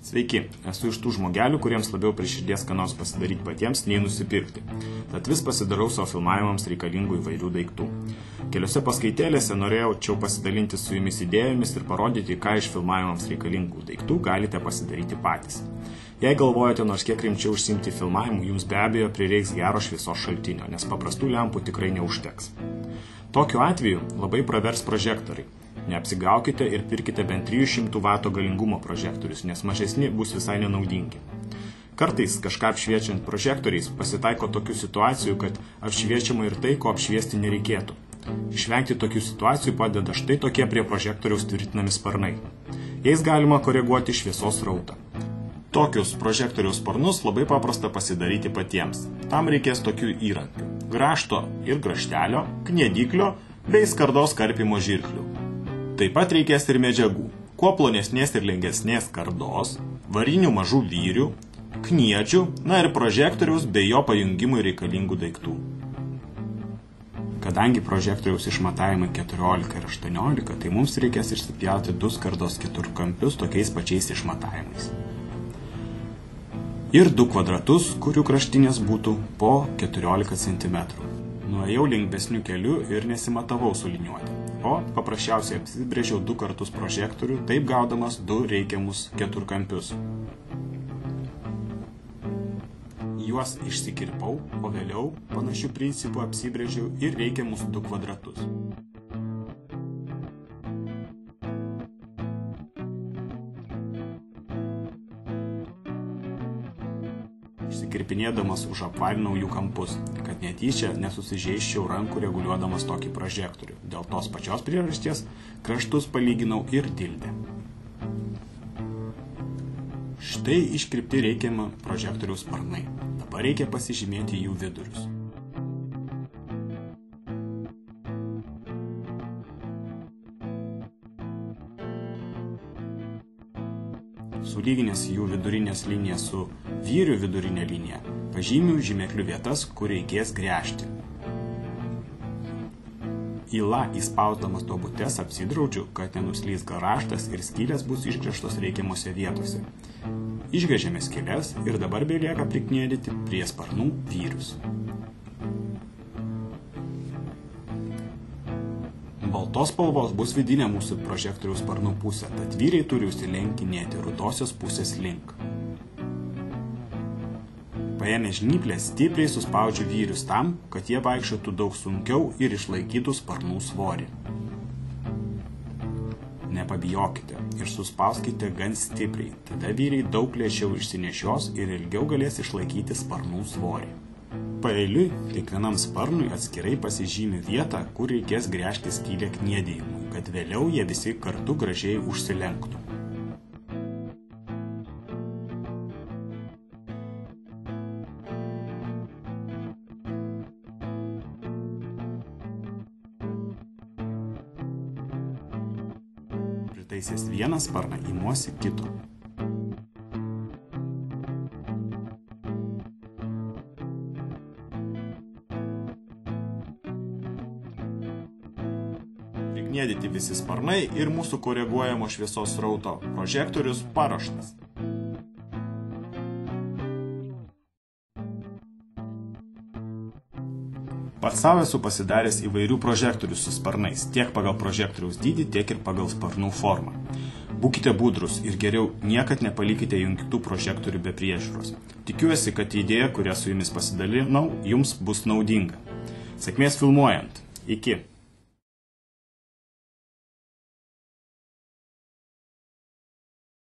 Sveiki, esu iš tų žmogelių, kuriems labiau prie širdies ką nors pasidaryti patiems, nei nusipirkti. Tad vis pasidarau savo filmavimams reikalingų įvairių daiktų. Keliose paskaitėlėse norėjau pasidalinti su jumis idėjomis ir parodyti, ką iš filmavimams reikalingų daiktų galite pasidaryti patys. Jei galvojate nors kiek rimčiau užsiimti filmavimu, jums be abejo prireiks gero šviesos šaltinio, nes paprastų lempų tikrai neužteks. Tokiu atveju labai pravers prožektoriai. Neapsigaukite ir pirkite bent 300 W galingumo prožektorius, nes mažesni bus visai nenaudingi. Kartais kažką apšviečiant prožektoriais pasitaiko tokių situacijų, kad apšviečiama ir tai, ko apšviesti nereikėtų. Išvengti tokių situacijų padeda štai tokie prie prožektoriaus tvirtinami sparnai. Jais galima koreguoti šviesos srautą. Tokius prožektoriaus sparnus labai paprasta pasidaryti patiems. Tam reikės tokių įrankių: grąžto ir grąžtelio, kniediklio bei skardos karpimo žirklių. Taip pat reikės ir medžiagų: kuo plonesnės ir lengvesnės skardos, varinių mažų vyrių, kniedžių, ir prožektoriaus bei jo pajungimui reikalingų daiktų. Kadangi prožektoriaus išmatavimai 14 ir 18, tai mums reikės išsipjauti 2 skardos keturkampius tokiais pačiais išmatavimais. Ir 2 kvadratus, kurių kraštinės būtų po 14 cm. Nuėjau lengvesniu keliu ir nesimatavau suliniuoti, o paprasčiausiai apsibrėžiau 2 kartus prožektorių, taip gaudamas 2 reikiamus keturkampius. Juos išsikirpau, o vėliau panašių principų apsibrėžiau ir reikiamus 2 kvadratus. Išsikirpinėdamas užapvalinau jų kampus, kad netyčia nesusižeisčiau rankų reguliuodamas tokį prožektorių. Dėl tos pačios priežasties kraštus palyginau ir dildę. Štai iškirpti reikiamą prožektoriaus sparnai. Dabar reikia pasižymėti jų vidurius. Sulyginęs jų vidurinės linijas su vyrių vidurinė linija, pažymiu žymeklių vietas, kur reikės gręžti. Yla įspausdamas duobutes apsidraudžiu, kad nenuslys raštas ir skylės bus išgręžtos reikiamose vietose. Išgręžėme skyles ir dabar belieka prikniedyti prie sparnų vyrius. Baltos spalvos bus vidinė mūsų prožektoriaus sparnų pusė, tad vyriai turi užsilenkinėti rudosios pusės link. Paėmę žnyplę stipriai suspaudžiu vyrius tam, kad jie vaikščiotų daug sunkiau ir išlaikytų sparnų svorį. Nepabijokite ir suspauskite gan stipriai, tada vyriai daug lėčiau išsinešios ir ilgiau galės išlaikyti sparnų svorį. Paeiliui kiekvienam sparnui atskirai pasižymi vietą, kur reikės gręžti skylę kniedėjimui, kad vėliau jie visi kartu gražiai užsilenktų. Pritaisęs vieną sparną imuosi kito. Prikniedyti visi sparnai ir mūsų koreguojamo šviesos srauto prožektorius paruoštas. Pats savo esu pasidaręs įvairių prožektorių su sparnais, tiek pagal prožektoriaus dydį, tiek ir pagal sparnų formą. Būkite budrus ir geriau niekad nepalikite jungtų prožektorių be priežiūros. Tikiuosi, kad idėja, kurią su jumis pasidalinau, jums bus naudinga. Sėkmės filmuojant. Iki.